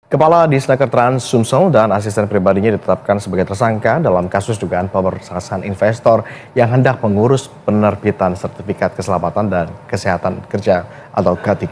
Kepala Disnaker Trans Sumsel dan asisten pribadinya ditetapkan sebagai tersangka dalam kasus dugaan pemerkosaan investor yang hendak mengurus penerbitan sertifikat keselamatan dan kesehatan kerja atau K3.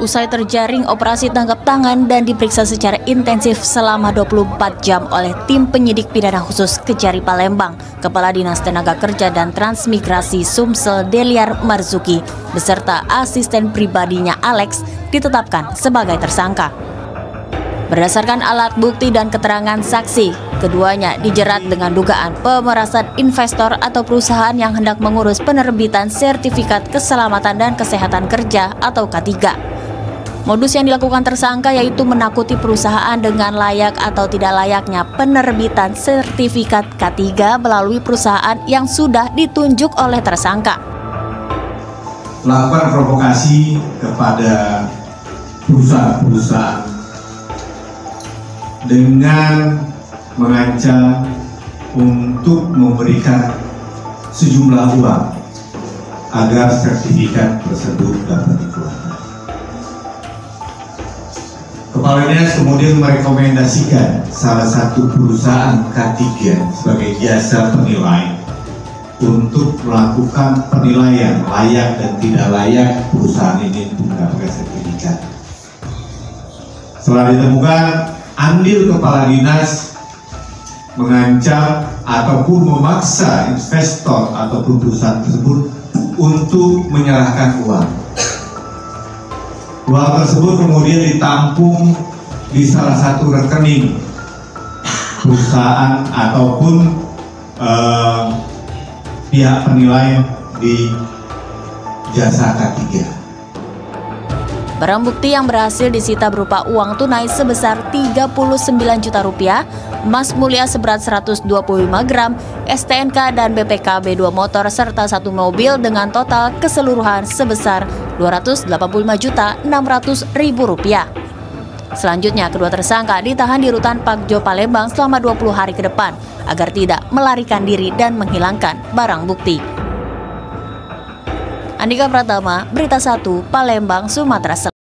Usai terjaring operasi tangkap tangan dan diperiksa secara intensif selama 24 jam oleh tim penyidik pidana khusus Kejari Palembang, Kepala Dinas Tenaga Kerja dan Transmigrasi Sumsel Deliar Marzuki beserta asisten pribadinya Alex ditetapkan sebagai tersangka. Berdasarkan alat bukti dan keterangan saksi, keduanya dijerat dengan dugaan pemerasan investor atau perusahaan yang hendak mengurus penerbitan sertifikat keselamatan dan kesehatan kerja atau K3. Modus yang dilakukan tersangka yaitu menakuti perusahaan dengan layak atau tidak layaknya penerbitan sertifikat K3 melalui perusahaan yang sudah ditunjuk oleh tersangka. Melakukan provokasi kepada perusahaan-perusahaan dengan mengancam untuk memberikan sejumlah uang agar sertifikat tersebut dapat dikeluarkan. Kepala Dinas kemudian merekomendasikan salah satu perusahaan K3 sebagai jasa penilai untuk melakukan penilaian layak dan tidak layak perusahaan ini untuk mendapatkan sertifikat. Setelah ditemukan, andil Kepala Dinas mengancam ataupun memaksa investor ataupun perusahaan tersebut untuk menyerahkan uang. Uang tersebut kemudian ditampung di salah satu rekening perusahaan ataupun pihak penilai di jasa K3. Barang bukti yang berhasil disita berupa uang tunai sebesar 39 juta rupiah, emas mulia seberat 125 gram, STNK dan BPKB 2 motor serta satu mobil dengan total keseluruhan sebesar 285.600.000 rupiah. Selanjutnya, kedua tersangka ditahan di Rutan Pakjo Palembang selama 20 hari ke depan agar tidak melarikan diri dan menghilangkan barang bukti. Andika Pratama, Berita 1, Palembang, Sumatera Selatan.